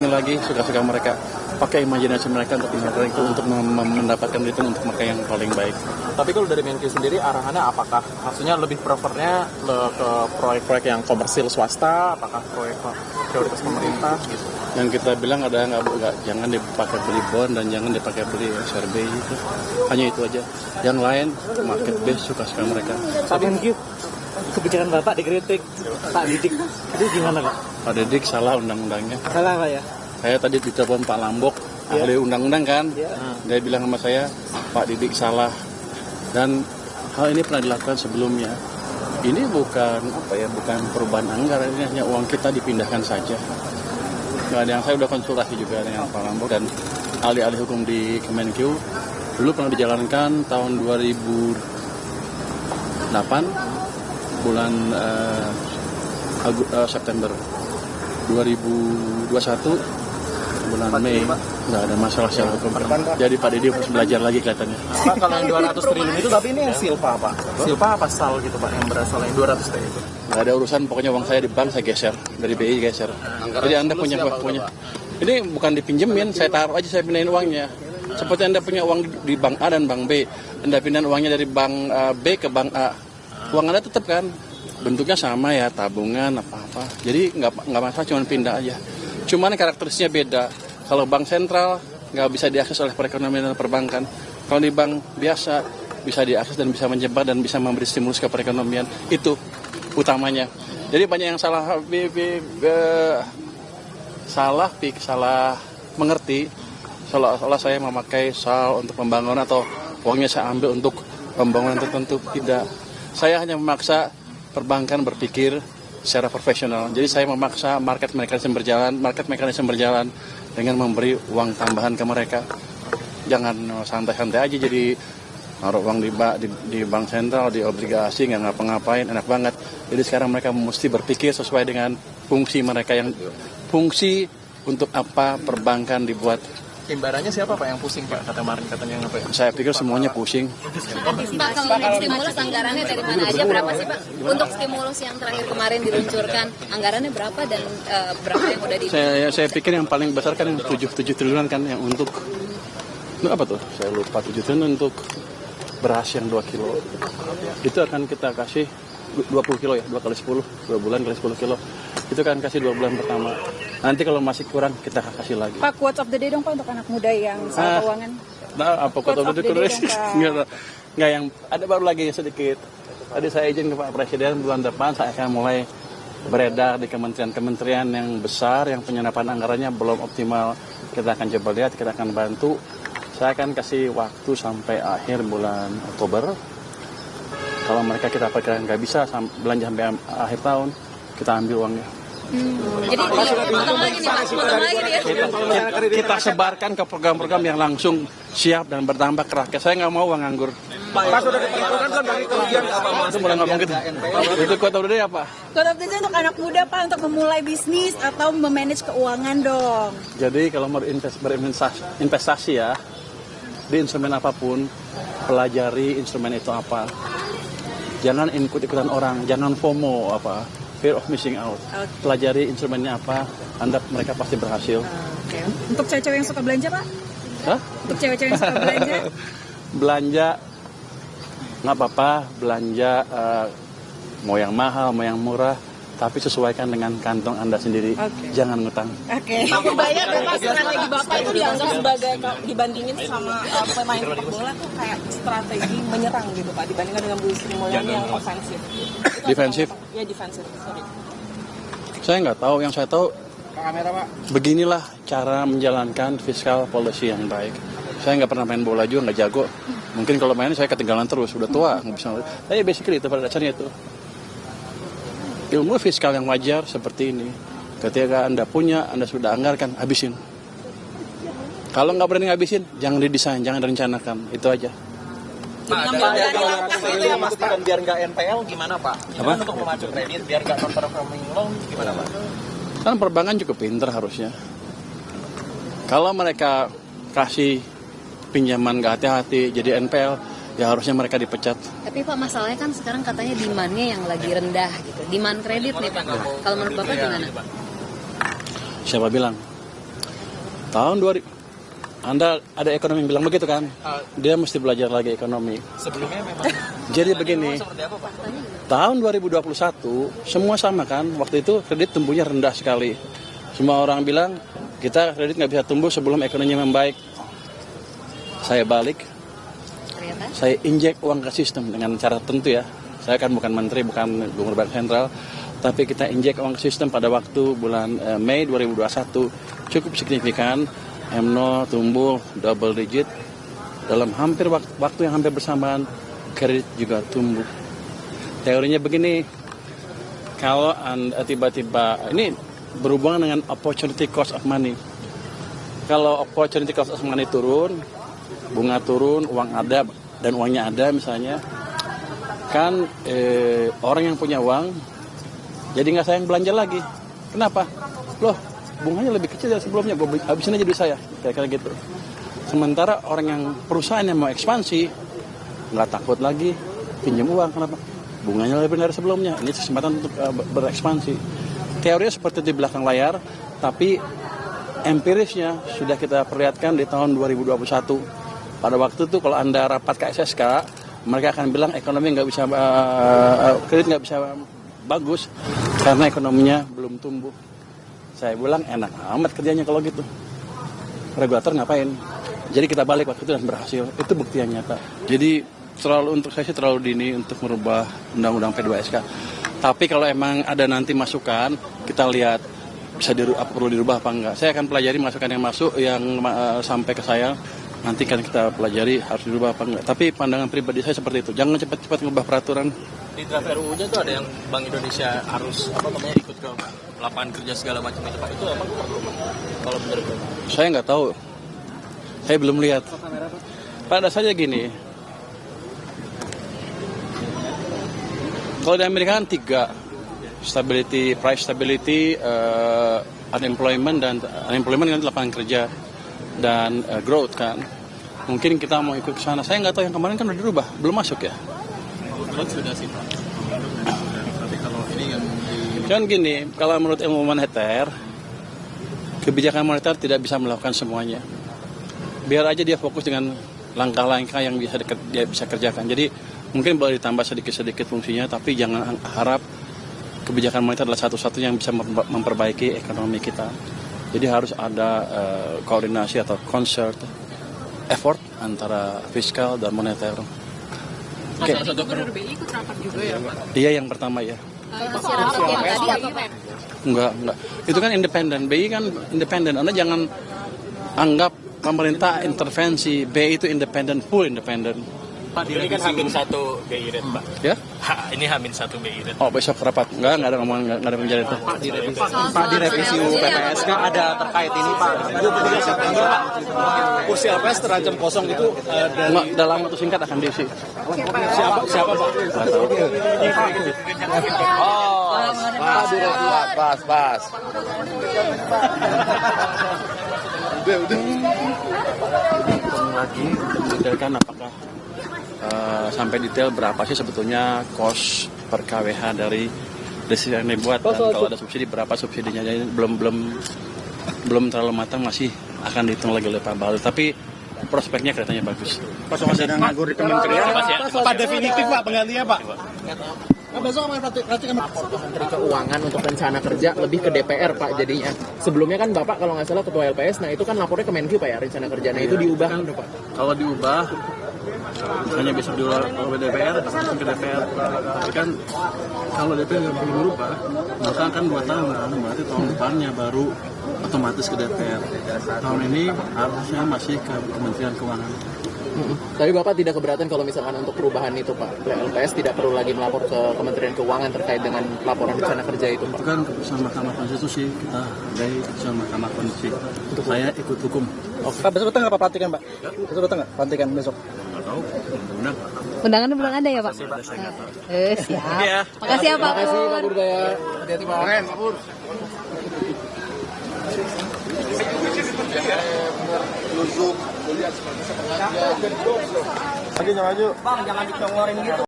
marketing lagi, suka-suka mereka. Pakai imajinasi mereka untuk mendapatkan return untuk mereka yang paling baik. Tapi kalau dari Menkyu sendiri arahannya apakah? Maksudnya lebih prefernya ke proyek-proyek yang komersil swasta, apakah proyek prioritas pemerintah gitu? Yang kita bilang ada nggak jangan dipakai beli bond dan jangan dipakai beli SRB gitu. Hanya itu aja. Yang lain market base suka-suka mereka. Tapi Menkyu, kebijakan Bapak dikritik Pak Didik, itu gimana Pak? Pak Didik salah undang-undangnya. Salah Pak ya? Saya tadi ditelepon Pak Lambok, ahli undang-undang kan. Dia bilang sama saya, Pak Didik salah. Dan hal ini pernah dilakukan sebelumnya. Ini bukan perubahan anggaran, ini hanya uang kita dipindahkan saja. Nggak ada yang saya udah konsultasi juga dengan Pak Lambok dan ahli-ahli hukum di Kemenkyu. Dulu pernah dijalankan tahun 2008 bulan September 2021 bulan Mei. Nggak ada masalah secara hukum. Jadi Pak Didi harus belajar lagi kelihatannya. Pak, kalau yang 200 triliun itu, tapi ini yang silpa Pak. Silpa apa sal gitu Pak, yang berasal yang 200 triliun itu? Nggak ada urusan, pokoknya uang saya di bank saya geser, dari BI geser. Jadi Anda punya. Ini bukan dipinjemin, saya taruh aja, saya pindahin uangnya. Seperti Anda punya uang di bank A dan bank B, Anda pindahin uangnya dari bank B ke bank A. Uang Anda tetap kan, bentuknya sama ya, tabungan apa-apa. Jadi nggak masalah, cuma pindah aja. Cuman karakteristiknya beda. Kalau bank sentral nggak bisa diakses oleh perekonomian dan perbankan. Kalau di bank biasa bisa diakses dan bisa menjebak dan bisa memberi stimulus ke perekonomian. Itu utamanya. Jadi banyak yang salah mengerti. Seolah-olah saya memakai SAL untuk pembangunan atau uangnya saya ambil untuk pembangunan tertentu. Tidak. Saya hanya memaksa perbankan berpikir secara profesional. Jadi saya memaksa market mekanisme berjalan dengan memberi uang tambahan ke mereka. Jangan santai-santai aja jadi naruh uang di bank sentral, di obligasi, nggak ngapa-ngapain, enak banget. Jadi sekarang mereka mesti berpikir sesuai dengan fungsi mereka, yang fungsi untuk apa perbankan dibuat. Imbarannya siapa Pak yang pusing Pak? Katanya apa ya? Saya pikir semuanya pusing. Pak, kalau untuk stimulus anggarannya dari mana aja, berapa sih Pak? Untuk stimulus yang terakhir kemarin diluncurkan, anggarannya berapa dan berapa yang udah di... Saya pikir yang paling besar kan yang 7 triliunan kan, yang untuk apa tuh? Saya lupa, 7 triliun untuk beras yang 2 kilo. Itu akan kita kasih 20 kilo ya, 2 kali 10, 2 bulan kali 10 kilo. Itu kan kasih 2 bulan pertama. Nanti kalau masih kurang kita kasih lagi. Pak, quotes of the day dong Pak untuk anak muda yang soal keuangan. Nah, apa quotes of the day? Nggak, yang ada baru lagi sedikit. Tadi saya izin ke Pak Presiden bulan depan saya akan mulai beredar di kementerian-kementerian yang besar yang penyerapan anggarannya belum optimal. Kita akan coba lihat, kita akan bantu. Saya akan kasih waktu sampai akhir bulan Oktober. Kalau mereka kita perkirakan nggak bisa belanja sampai akhir tahun, kita ambil uangnya. Jadi potong lagi nih Pak, Kita sebarkan ke program-program yang langsung siap dan berdampak ke rakyat. Saya nggak mau uang nganggur. Pak, sudah ditentukan kan dari kerugian apa? Itu mulai ngomong gitu. Itu quote of the day apa? Quote of the day untuk anak muda Pak, untuk memulai bisnis atau memanage keuangan dong. Jadi kalau mau berinvestasi ya, di instrumen apapun, pelajari instrumen itu apa. Jangan ikut-ikutan orang, jangan FOMO fear of missing out. Pelajari instrumennya apa, mereka pasti berhasil. Okay. Untuk cewek-cewek yang suka belanja Pak? Hah? Untuk cewek-cewek yang suka belanja? Belanja nggak apa-apa, belanja mau yang mahal, mau yang murah, tapi sesuaikan dengan kantong Anda sendiri. Jangan ngutang. Oke. Pak, bayar Bapak, strategi Bapak itu dianggap sebagai dibandingin sama pemain sepak bola tuh kayak strategi menyerang gitu Pak, dibandingkan dengan Bu Sri Mulyani yang ofensif. Defensif? Ya defensif, sorry. Saya nggak tahu, yang saya tahu beginilah cara menjalankan fiscal policy yang baik. Saya nggak pernah main bola juga, nggak jago. Mungkin kalau main saya ketinggalan terus, udah tua, nggak bisa. Tapi basically itu pada dasarnya itu. Ilmu fiskal yang wajar seperti ini. Ketika Anda punya, Anda sudah anggarkan, habisin. Kalau nggak berani ngabisin, jangan didesain, jangan direncanakan. Itu aja. Pastikan biar nggak NPL gimana Pak? Apa? Untuk memacu kredit biar nggak non-performing loan gimana Pak? Kan perbankan cukup pinter harusnya. Kalau mereka kasih pinjaman nggak hati-hati jadi NPL, ya harusnya mereka dipecat. Tapi Pak, masalahnya kan sekarang katanya demand-nya yang lagi rendah gitu. Demand kredit nih Pak. Kalau menurut Bapak gimana? Siapa bilang? Tahun 2000, Anda ada ekonomi yang bilang begitu kan? Dia mesti belajar lagi ekonomi. Sebelumnya memang Jadi begini, seperti apa Pak? tahun 2021 semua sama kan? Waktu itu kredit tumbuhnya rendah sekali. Semua orang bilang kita kredit nggak bisa tumbuh sebelum ekonominya membaik. Saya balik, Ternyata saya injek uang ke sistem dengan cara tertentu ya. Saya kan bukan menteri, bukan gubernur bank sentral, tapi kita injek uang ke sistem pada waktu bulan Mei 2021 cukup signifikan. M0 tumbuh double digit dalam hampir waktu yang hampir bersamaan, kredit juga tumbuh. Teorinya begini, kalau Anda tiba-tiba ini berhubungan dengan opportunity cost of money. Kalau opportunity cost of money turun, bunga turun, uang ada dan uangnya ada misalnya, kan orang yang punya uang jadi nggak sayang belanja lagi. Kenapa? Loh, bunganya lebih kecil dari sebelumnya, gue habisin aja duit saya, kayak gitu. Sementara orang yang perusahaan yang mau ekspansi nggak takut lagi pinjam uang. Kenapa? Bunganya lebih dari sebelumnya. Ini kesempatan untuk berekspansi. Teorinya seperti di belakang layar, tapi empirisnya sudah kita perlihatkan di tahun 2021. Pada waktu itu kalau Anda rapat KSSK, mereka akan bilang ekonomi nggak bisa, kredit nggak bisa bagus karena ekonominya belum tumbuh. Saya bilang enak amat kerjanya kalau gitu. Regulator ngapain? Jadi kita balik waktu itu dan berhasil. Itu bukti yang nyata. Jadi untuk saya sih terlalu dini untuk merubah undang-undang P2SK. Tapi kalau emang ada nanti masukan, kita lihat bisa perlu dirubah apa enggak. Saya akan pelajari masukan yang masuk, yang sampai ke saya. Nanti kan kita pelajari harus dirubah apa enggak. Tapi pandangan pribadi saya seperti itu. Jangan cepat-cepat ngubah peraturan. Di draft RUU-nya tuh ada yang Bank Indonesia harus ikut ke lapangan kerja segala macam itu Pak. Itu emang perlu Pak? Kalau menurut Bapak? Saya nggak tahu. Saya belum lihat. Pada saja gini. Kalau di Amerika kan 3. Stability, price stability, unemployment, dan unemployment kan lapangan kerja, dan growth kan. Mungkin kita mau ikut ke sana. Saya nggak tahu, yang kemarin kan udah dirubah. Belum masuk ya? Growth sudah sih Pak. Tapi kalau ini yang Kan gini, kalau menurut ilmu moneter, kebijakan moneter tidak bisa melakukan semuanya. Biar aja dia fokus dengan langkah-langkah yang dia bisa kerjakan. Jadi mungkin boleh ditambah sedikit-sedikit fungsinya, tapi jangan harap kebijakan moneter adalah satu-satunya yang bisa memperbaiki ekonomi kita. Jadi harus ada koordinasi atau concert effort antara fiskal dan moneter. Oke. Gubernur BI ikut rapat juga ya Pak? Iya, yang pertama ya. hasil rapat yang tadi apa Pak? Enggak. Itu kan independen. BI kan independen. Anda jangan anggap pemerintah intervensi. BI itu independen, full independen. Pak, ini kan H-1 BI rate Pak. Ya? Ini H-1 BI rate. Oh, besok rapat. Enggak ada ngomong, enggak ada bicara itu. Pak, di revisi UU PPSK ada terkait ini Pak. Itu petugas September Pak. Kursi LPS terancam kosong itu Dalam waktu singkat akan diisi. siapa Pak? Nggak tahu. Pas. Hitung lagi mendetailkan apakah sampai detail berapa sih sebetulnya cost per KWH dari decision yang dibuat, dan kalau ada subsidi berapa subsidinya. Jadi belum terlalu matang, masih akan dihitung lagi oleh Pak Bahlil. Tapi prospeknya kelihatannya bagus. Pas masih ada nganggur di kementerian. Pak definitif Pak penggantinya Pak. Besok sama Menteri Keuangan untuk rencana kerja lebih ke DPR Pak jadinya. Sebelumnya kan Bapak kalau nggak salah ketua LPS, nah itu kan lapornya ke Menq Pak ya rencana kerja. Nah itu diubah kan Pak. Kalau diubah, misalnya besok oleh DPR, langsung ke DPR. Tapi kan kalau DPR nggak perlu berubah, maka kan 2 tahun kan, berarti tahun depannya baru otomatis ke DPR. Tahun ini harusnya masih ke Kementerian Keuangan. Tapi Bapak tidak keberatan kalau misalkan untuk perubahan itu Pak, LPS tidak perlu lagi melapor ke Kementerian Keuangan terkait dengan laporan rencana kerja itu Pak? Itu kan keputusan Mahkamah Konstitusi, kita hargai keputusan Mahkamah Konstitusi. Saya ikut hukum. Pak besok datang nggak Pak pelantikan Pak? Besok datang nggak pelantikan besok? Nggak tahu, undang. Undangannya belum ada ya Pak? Siap. Makasih ya Pak. Terima kasih Pak Burdaya. Hati-hati Pak. Lagi maju. Bang jangan diconglorin gitu.